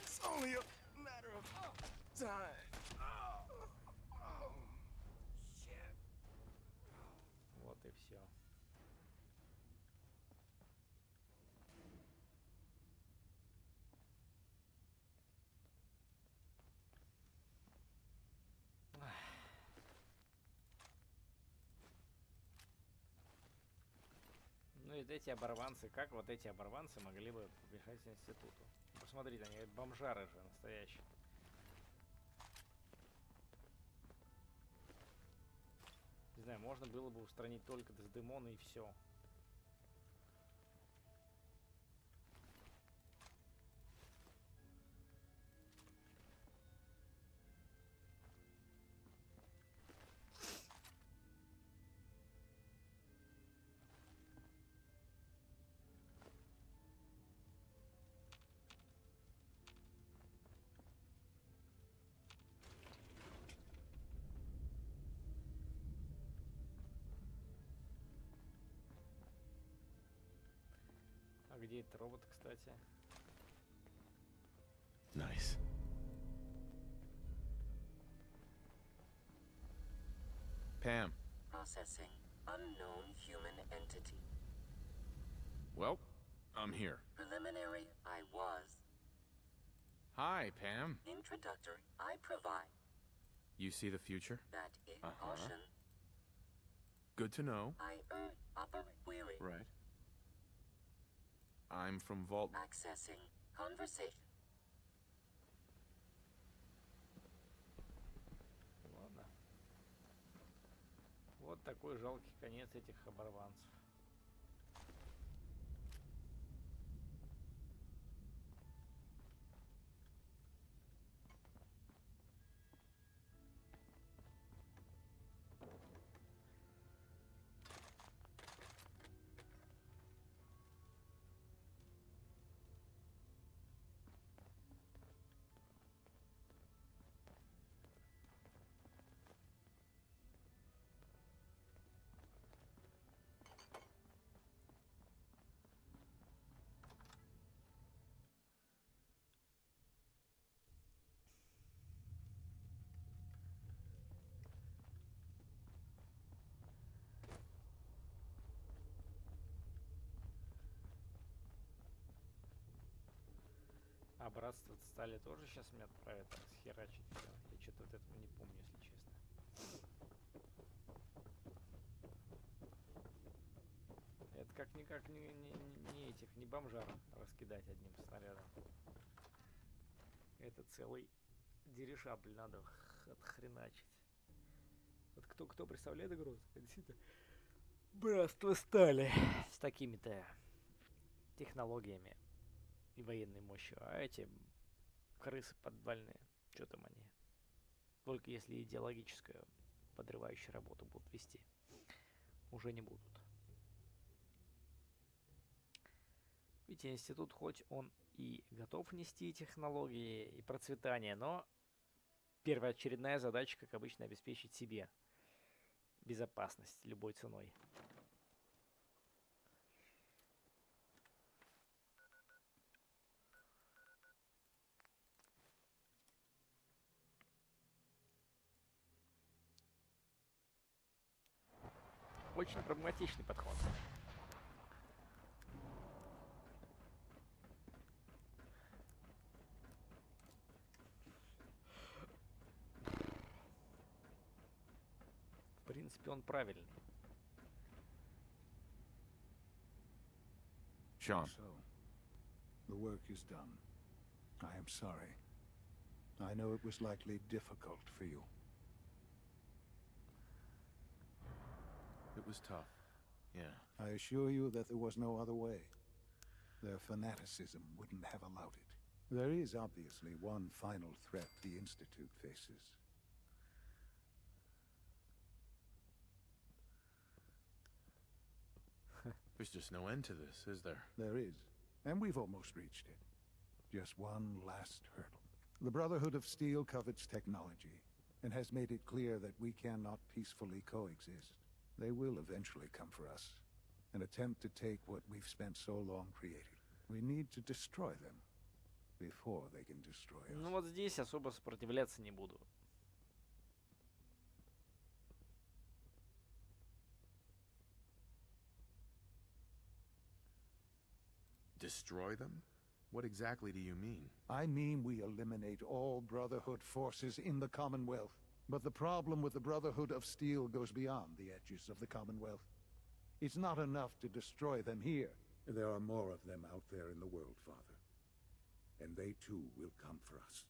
It's only a matter of time. Shit. Вот и все. Ну и эти оборванцы, как вот эти оборванцы могли бы помешать институту? Посмотрите, они бомжары же настоящие. Не знаю, можно было бы устранить только Дездемона и все. А где этот робот, кстати? Nice. Pam. Processing. Unknown human entity. Well, I'm here. Preliminary, I was. Hi, Pam. Introductory, I provide. You see the future? That is caution. Good to know. I urge operate query. Right. I'm from Vault. Accessing. Conversation. Ладно. Вот такой жалкий конец этих оборванцев. А братство стали тоже сейчас меня отправят схерачить всё. Я что-то вот этого не помню, если честно. Это как-никак не этих, не бомжар раскидать одним снарядом. Это целый дирижабль надо отхреначить. Вот кто представляет угрозу? Это действительно братство стали с такими-то технологиями и военной мощью. А эти крысы подвальные, что там они? Только если идеологическую подрывающую работу будут вести. Уже не будут. Видите, институт, хоть он и готов нести технологии и процветание, но первоочередная задача, как обычно, обеспечить себе безопасность любой ценой. Очень прагматичный подход. В принципе, он правильный. Sean. So, the work is done. I am sorry. I know it was likely difficult for you. It was tough. Yeah. I assure you that there was no other way. Their fanaticism wouldn't have allowed it. There is obviously one final threat the Institute faces. There's just no end to this, is there? There is, and we've almost reached it. Just one last hurdle. The Brotherhood of Steel covets technology, and has made it clear that we cannot peacefully coexist. They will eventually come for us, and attempt to take what we've spent so long creating. We need to destroy them before they can destroy us. Ну вот здесь особо сопротивляться не буду. Destroy them? What exactly do you mean? I mean we eliminate all Brotherhood forces in the Commonwealth. But the problem with the Brotherhood of Steel goes beyond the edges of the Commonwealth. It's not enough to destroy them here. There are more of them out there in the world, Father. And they too will come for us.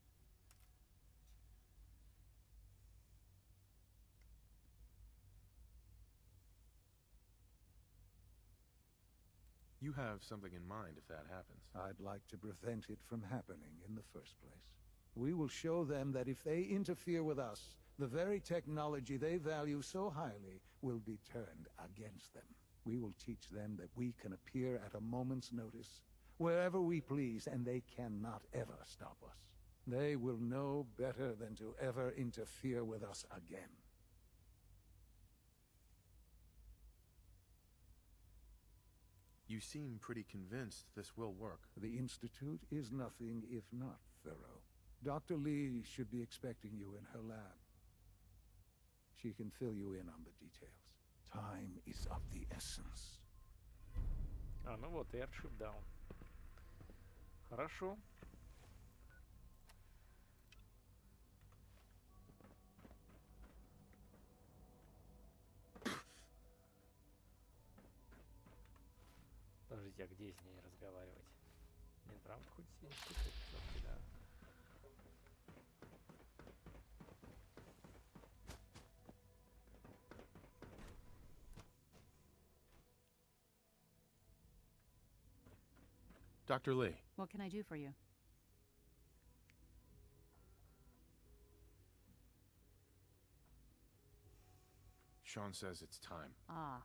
You have something in mind if that happens. I'd like to prevent it from happening in the first place. We will show them that if they interfere with us, the very technology they value so highly will be turned against them. We will teach them that we can appear at a moment's notice, wherever we please, and they cannot ever stop us. They will know better than to ever interfere with us again. You seem pretty convinced this will work. The Institute is nothing if not thorough. Dr. Lee should be expecting you in her lab. She can fill you in on the details. Time is of the essence. А, ну вот, airship down. Хорошо. Подождите, а где с ней разговаривать? Нет, в рамках института, да. Dr. Lee. What can I do for you? Sean says it's time. Ah,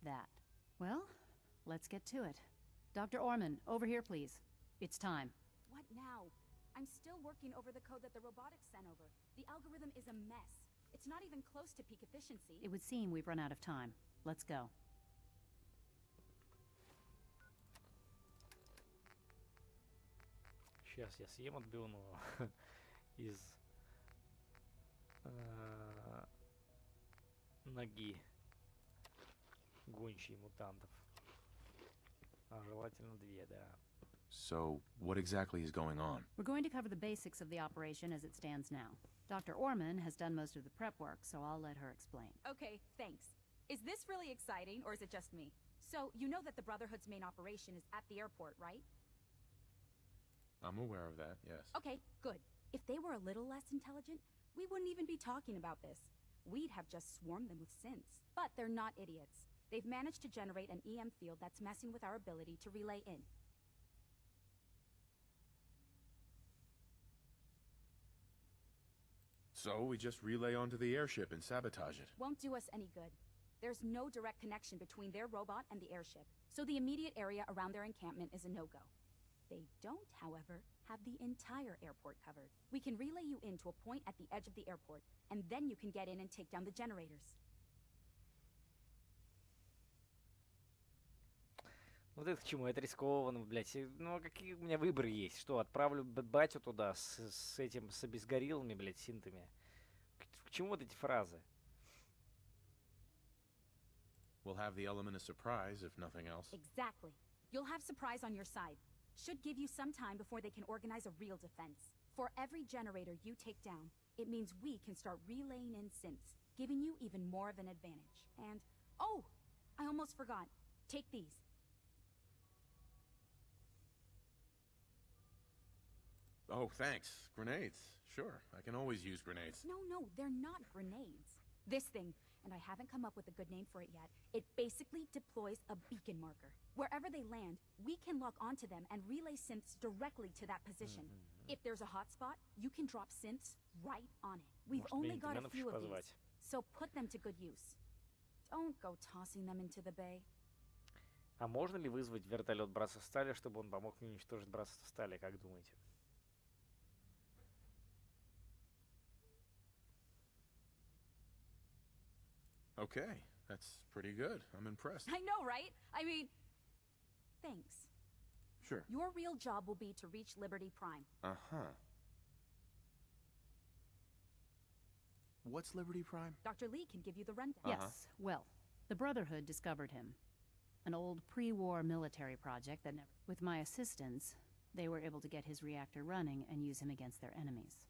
that. Well, let's get to it. Dr. Orman, over here, please. It's time. What now? I'm still working over the code that the robotics sent over. The algorithm is a mess. It's not even close to peak efficiency. It would seem we've run out of time. Let's go. Сейчас я съем отбивную из ноги гончей мутантов. А желательно две, да. So, what exactly is going on? We're going to cover the basics of the operation as it stands now. Dr. Orman has done most of the prep work, so I'll let her explain. Okay, thanks. Is this really exciting, or is it just me? So, you know that the Brotherhood's main operation is at the airport, right? I'm aware of that, yes. Okay, good. If they were a little less intelligent, we wouldn't even be talking about this. We'd have just swarmed them with synths. But they're not idiots. They've managed to generate an EM field that's messing with our ability to relay in. So, we just relay onto the airship and sabotage it. Won't do us any good. There's no direct connection between their robot and the airship, so the immediate area around their encampment is a no-go. They don't, however, have the entire airport covered. We can relay you in to a point at the edge of the airport, and then you can get in and take down the generators. Вот это к чему? Это рискованно, блядь. Ну, какие у меня выборы есть? Что, отправлю батю туда с этим, с обезгорелыми, блядь, синтами? К чему вот эти фразы? We'll have the element of surprise, if nothing else. Exactly. You'll have surprise on your side. Should give you some time before they can organize a real defense. For every generator you take down, it means we can start relaying in synths, giving you even more of an advantage. And, oh, I almost forgot. Take these. Oh, thanks. Grenades. Sure, I can always use grenades. No, they're not grenades. This thing, and I haven't come up with a good name for it yet, it basically deploys a beacon marker. Wherever they land, we can lock onto them and relay synths directly to that position. If there's a hotspot, you can drop synths right on it. We've only got a few of these, so put them to good use. Don't go tossing them into the bay. А можно ли вызвать вертолет Братства Стали, чтобы он помог мне уничтожить Братство Стали, как думаете? Okay, that's pretty good. I'm impressed. I know, right? I mean, thanks. Sure. Your real job will be to reach Liberty Prime. Uh-huh. What's Liberty Prime? Dr. Lee can give you the rundown. Yes, well, the Brotherhood discovered him. An old pre-war military project that never... With my assistance, they were able to get his reactor running and use him against their enemies.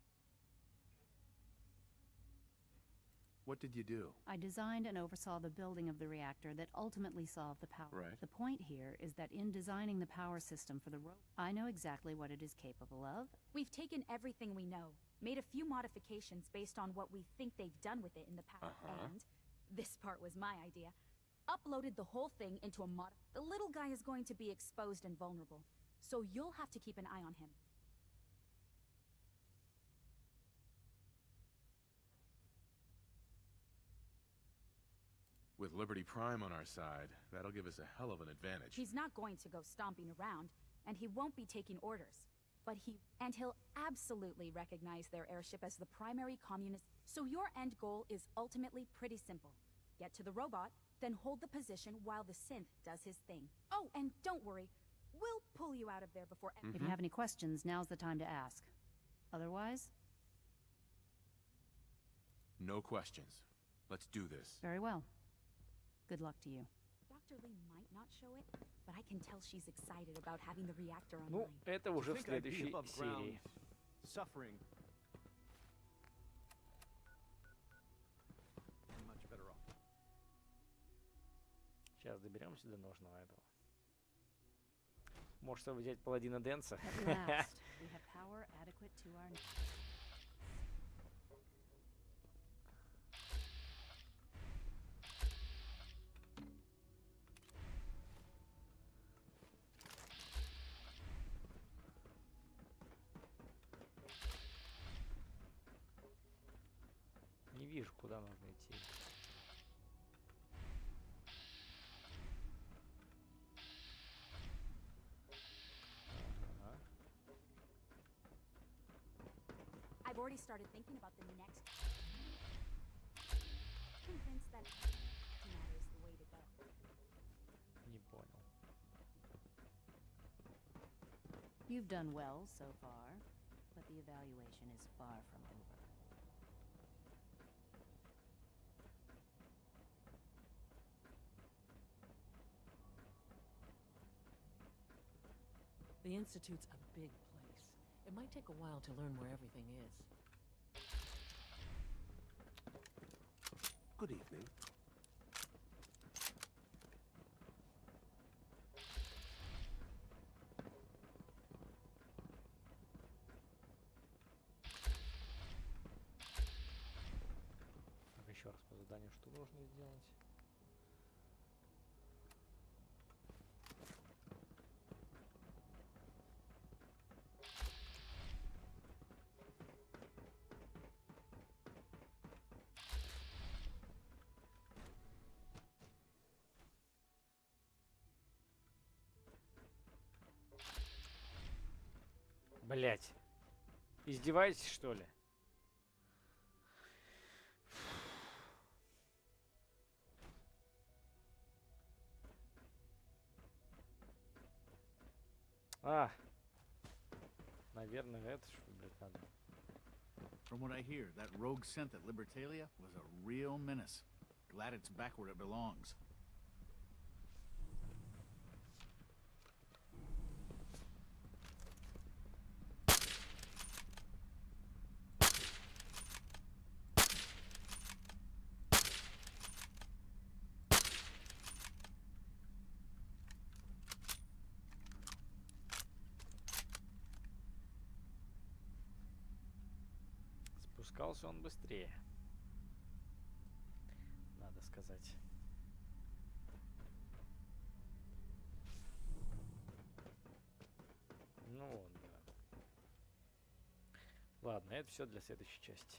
What did you do? I designed and oversaw the building of the reactor that ultimately solved the power. Right. The point here is that in designing the power system for the I know exactly what it is capable of. We've taken everything we know, made a few modifications based on what we think they've done with it in the past, and, this part was my idea, uploaded the whole thing into a mod. The little guy is going to be exposed and vulnerable, so you'll have to keep an eye on him. With Liberty Prime on our side, that'll give us a hell of an advantage. He's not going to go stomping around, and he won't be taking orders. But he'll absolutely recognize their airship as the primary communist. So your end goal is ultimately pretty simple. Get to the robot, then hold the position while the synth does his thing. Oh, and don't worry, we'll pull you out of there before... If you have any questions, now's the time to ask. Otherwise? No questions. Let's do this. Very well. Good luck to you. Dr. Lee might not show it, but I can tell she's excited about having the reactor online. Ну, это уже в следующей серии. Suffering. Much better off. Сейчас доберемся до нужного этого. Может, взять паладина Дэнса? At last, we have power adequate to our... Не вижу, куда нужно идти. I've already started thinking about the next... Convinced that tonight is the way to go. Не понял. You've done well so far, but the evaluation is far from over. The Institute's a big place. It might take a while to learn where everything is. Good evening. Так, еще раз по заданию, что нужно сделать? Блять. Издеваетесь, что ли? А. Наверное, это что, блядь, надо. From what I hear, that rogue scent at Libertalia was a real menace. Glad it's back where it belongs. Спускался он быстрее. Надо сказать. Ну вот, да. Ладно, это все для следующей части.